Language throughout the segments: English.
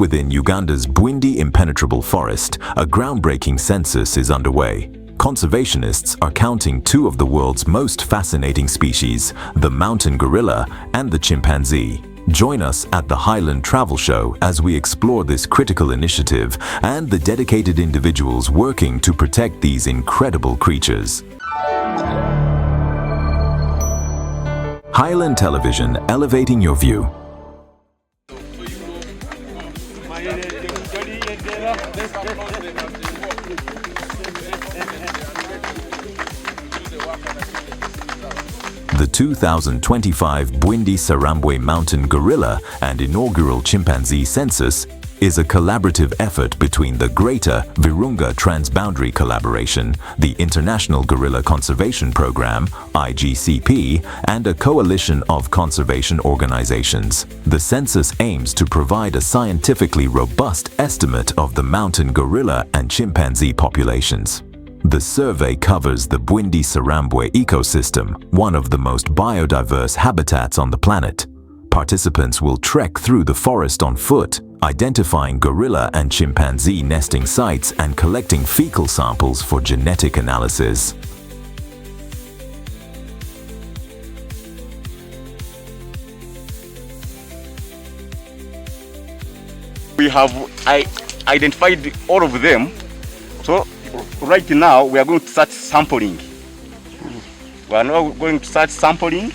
within Uganda's Bwindi-Impenetrable forest, a groundbreaking census is underway. Conservationists are counting two of the world's most fascinating species, the mountain gorilla and the chimpanzee. Join us at the Highland Travel Show as we explore this critical initiative and the dedicated individuals working to protect these incredible creatures. Highland Television, elevating your view. The 2025 Bwindi-Sarambwe Mountain Gorilla and Inaugural Chimpanzee Census is a collaborative effort between the Greater Virunga Transboundary Collaboration, the International Gorilla Conservation Program, IGCP, and a coalition of conservation organizations. The census aims to provide a scientifically robust estimate of the mountain gorilla and chimpanzee populations. The survey covers the Bwindi-Sarambwe ecosystem, one of the most biodiverse habitats on the planet. Participants will trek through the forest on foot, identifying gorilla and chimpanzee nesting sites and collecting fecal samples for genetic analysis. We have identified all of them, so right now we are going to start sampling. We are now going to start sampling,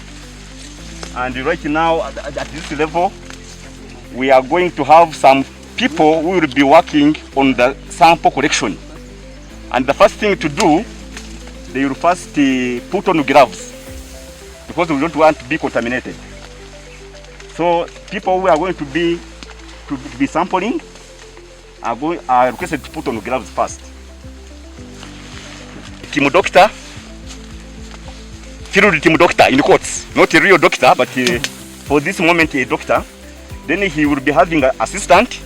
and right now at this level we are going to have some people who will be working on the sample collection. And the first thing to do, they will first put on gloves because we don't want to be contaminated. So people who are going to be sampling are requested to put on gloves first. Team doctor, field team doctor in quotes, not a real doctor, but for this moment a doctor. Then he will be having an assistant,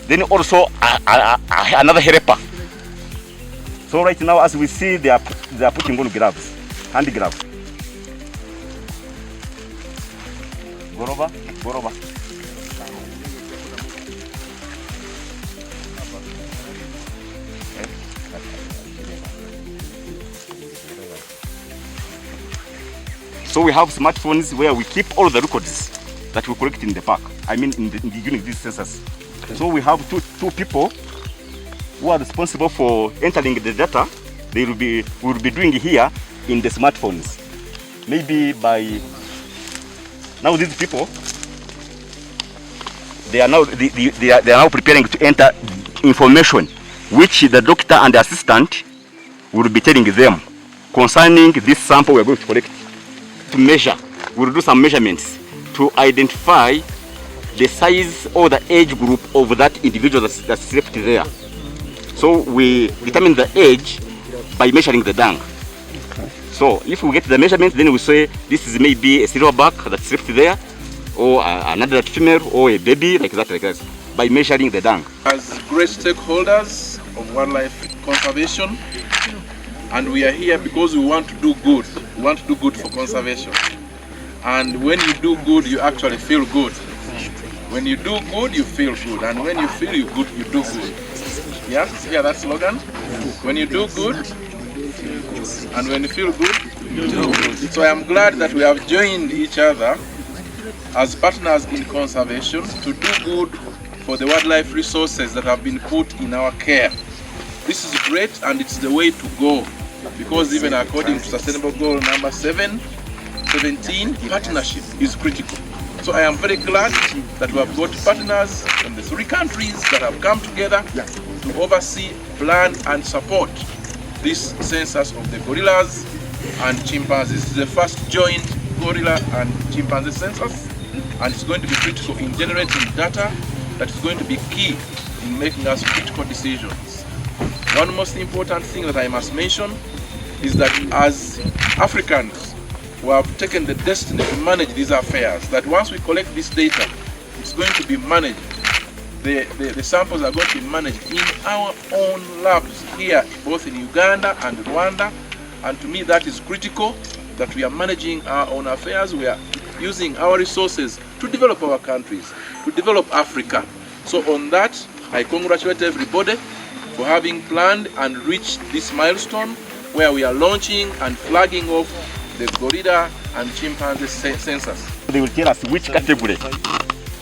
then also another helper. So right now, as we see, they are putting on gloves, hand gloves. Go over. So we have smartphones where we keep all the records that we collect in the park. I mean, during this census. Okay. So we have two people who are responsible for entering the data. We will be doing here in the smartphones. Maybe by now, these people they are now preparing to enter information, which the doctor and the assistant will be telling them concerning this sample we are going to collect. To measure, we will do some measurements to identify the size or the age group of that individual that's slept there. So we determine the age by measuring the dung. Okay. So if we get the measurement, then we say this is maybe a silverback that slept there, or another female, or a baby, like that, by measuring the dung. As great stakeholders of wildlife conservation, and we are here because we want to do good. We want to do good for conservation. And when you do good, you actually feel good. When you do good, you feel good. And when you feel good, you do good. Yeah? Yeah, that slogan? When you do good, and when you feel good, you do good. So I am glad that we have joined each other as partners in conservation to do good for the wildlife resources that have been put in our care. This is great, and it's the way to go. Because even according to Sustainable Goal number 17, partnership is critical. So I am very glad that we have got partners from the 3 countries that have come together to oversee, plan and support this census of the gorillas and chimpanzees. This is the first joint gorilla and chimpanzee census, and it's going to be critical in generating data that is going to be key in making us critical decisions. One most important thing that I must mention is that as Africans who have taken the destiny to manage these affairs, that once we collect this data, it's going to be managed. The samples are going to be managed in our own labs here, both in Uganda and Rwanda. And to me, that is critical, that we are managing our own affairs. We are using our resources to develop our countries, to develop Africa. So on that, I congratulate everybody for having planned and reached this milestone where we are launching and flagging off the Gorilla and Chimpanzee Census. They will tell us which category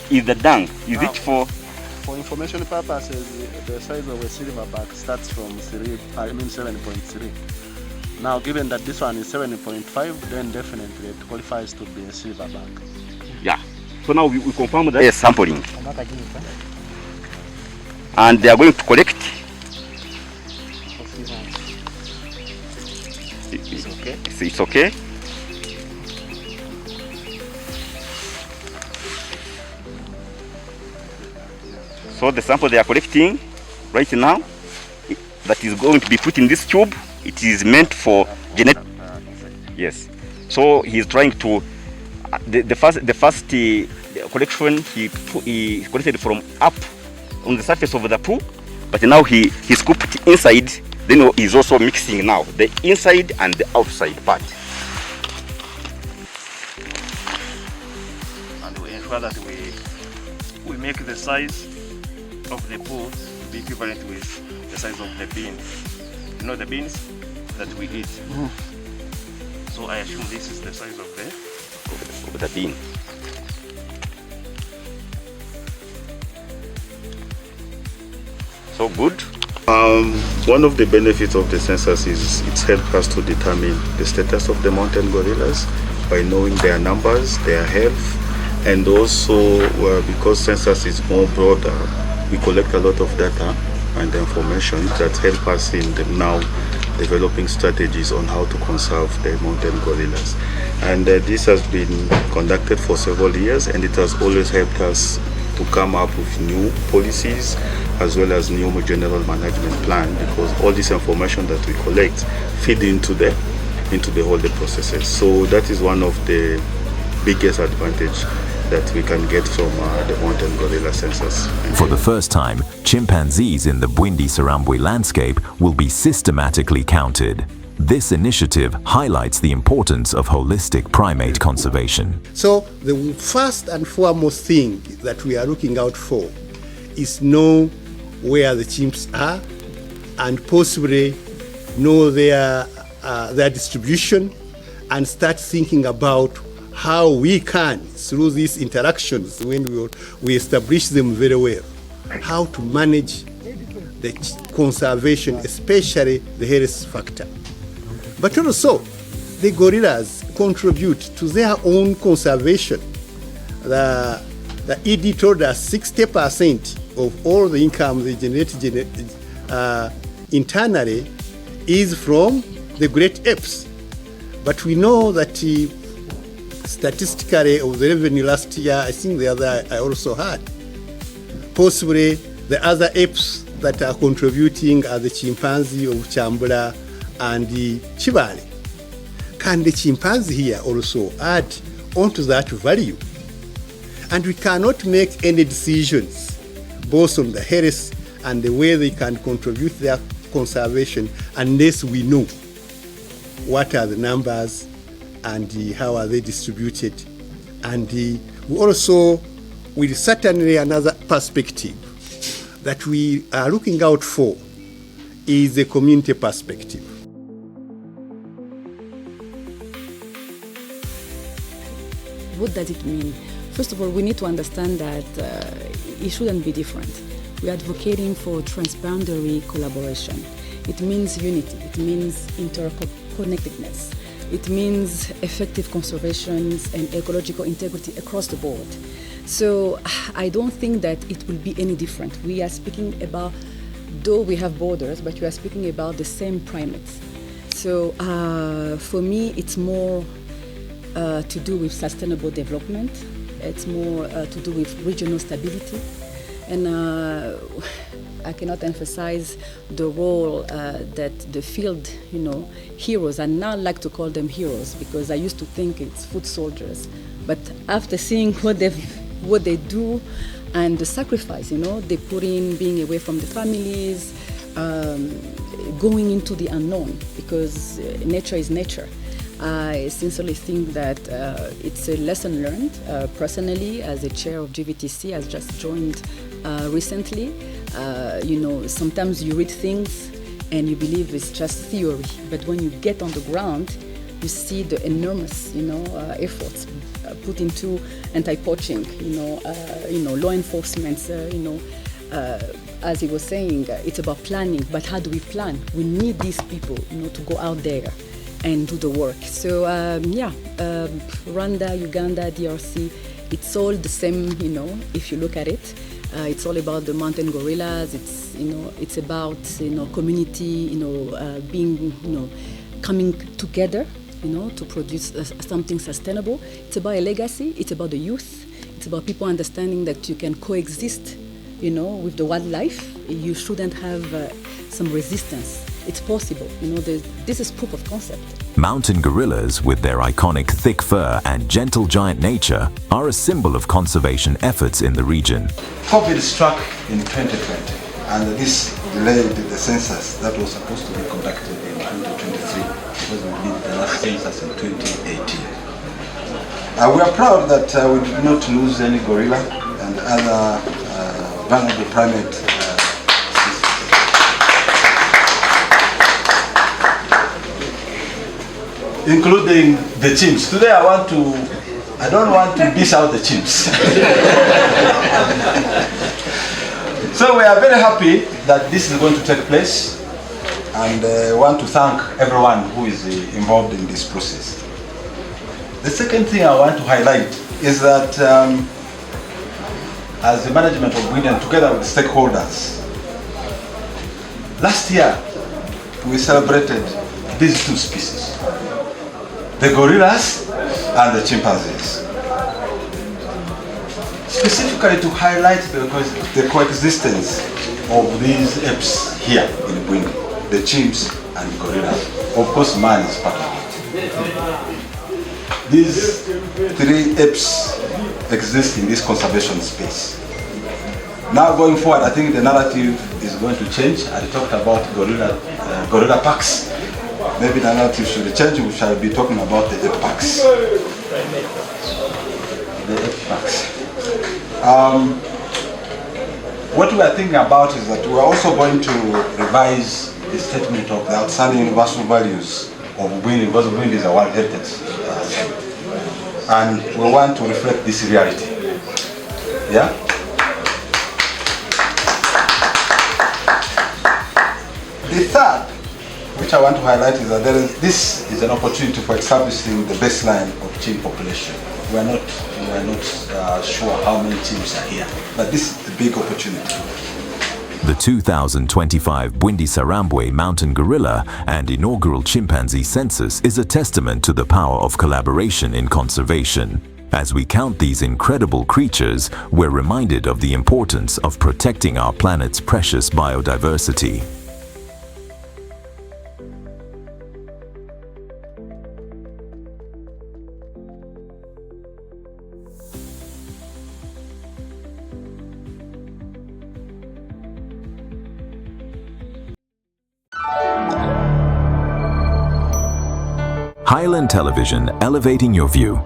is the dung. Is it for? For information purposes, the size of a silverback starts from 7.3. Now, given that this one is 7.5, then definitely it qualifies to be a silverback. Yeah. So now we confirm that yes, sampling. And they are going to collect. It's okay. It's okay. So the sample they are collecting right now, that is going to be put in this tube, it is meant for genetic. Yes. So he is trying to the first collection he collected from up on the surface of the pool, but now he scooped inside. Then he's also mixing now the inside and the outside part. And we ensure that we make the size of the pool to be equivalent with the size of the bean. You know the beans that we eat. So I assume this is the size of the bean. So good. One of the benefits of the census is it's helped us to determine the status of the mountain gorillas by knowing their numbers, their health, and also because census is more broader, we collect a lot of data and information that help us in now developing strategies on how to conserve the mountain gorillas. And this has been conducted for several years, and it has always helped us to come up with new policies as well as new general management plan, because all this information that we collect feed into the whole the processes. So that is one of the biggest advantage that we can get from the mountain gorilla census. For the first time, chimpanzees in the Bwindi-Sarambwe landscape will be systematically counted. This initiative highlights the importance of holistic primate conservation. So the first and foremost thing that we are looking out for is know where the chimps are and possibly know their distribution, and start thinking about how we can, through these interactions, when we establish them very well, how to manage the conservation, especially the health factor. But also, the gorillas contribute to their own conservation. The ED told us 60% of all the income they generate internally is from the great apes. But we know that statistically of the revenue last year, I think the other I also had, possibly the other apes that are contributing are the chimpanzee of Chambula and the Chibale. Can the chimpanzee here also add onto that value? And we cannot make any decisions both on the health and the way they can contribute their conservation unless we know what are the numbers and how are they distributed. And we also, with certainly another perspective that we are looking out for is the community perspective. What does it mean? First of all, we need to understand that it shouldn't be different. We are advocating for transboundary collaboration. It means unity, it means interconnectedness. It means effective conservation and ecological integrity across the board. So I don't think that it will be any different. We are speaking about, though we have borders, but we are speaking about the same primates. So for me, it's more to do with sustainable development. It's more to do with regional stability. And I cannot emphasize the role that the field, heroes, and now I like to call them heroes because I used to think it's foot soldiers. But after seeing what they do and the sacrifice, they put in, being away from the families, going into the unknown, because nature is nature. I sincerely think that it's a lesson learned. Personally, as a chair of GVTC, I've just joined recently. Sometimes you read things and you believe it's just theory, but when you get on the ground, you see the enormous, efforts put into anti-poaching, law enforcement, as he was saying, it's about planning, but how do we plan? We need these people, to go out there and do the work. So, Rwanda, Uganda, DRC, it's all the same, if you look at it. It's all about the mountain gorillas. It's about, community, being, coming together, to produce something sustainable. It's about a legacy. It's about the youth. It's about people understanding that you can coexist, with the wildlife. You shouldn't have some resistance. It's possible. This is proof of concept. Mountain gorillas, with their iconic thick fur and gentle giant nature, are a symbol of conservation efforts in the region. COVID struck in 2020, and this delayed the census that was supposed to be conducted in 2023 because we did the last census in 2018. We are proud that we did not lose any gorilla and other vulnerable primate species. Including the chimps. Today I don't want to dish out the chimps. So we are very happy that this is going to take place, and want to thank everyone who is involved in this process. The second thing I want to highlight is that as the management of Bwindi, together with stakeholders, last year we celebrated these two species, the gorillas and the chimpanzees. Specifically to highlight the coexistence of these apes here in Bwindi, the chimps and the gorillas. Of course, man is part of it. These three apes exist in this conservation space. Now going forward, I think the narrative is going to change. I talked about gorilla packs. Maybe the narrative should change. We shall be talking about the ape packs. The ape packs. What we are thinking about is that we are also going to revise the statement of the outstanding universal values of Bwindi, because Bwindi is a World Heritage Site. And we want to reflect this reality. Yeah? The third, which I want to highlight, is that this is an opportunity for establishing the baseline of chimp population. We are not sure how many chimps are here, but this is the big opportunity. The 2025 Bwindi-Sarambwe mountain gorilla and inaugural chimpanzee census is a testament to the power of collaboration in conservation. As we count these incredible creatures, we're reminded of the importance of protecting our planet's precious biodiversity. Highland Television, elevating your view.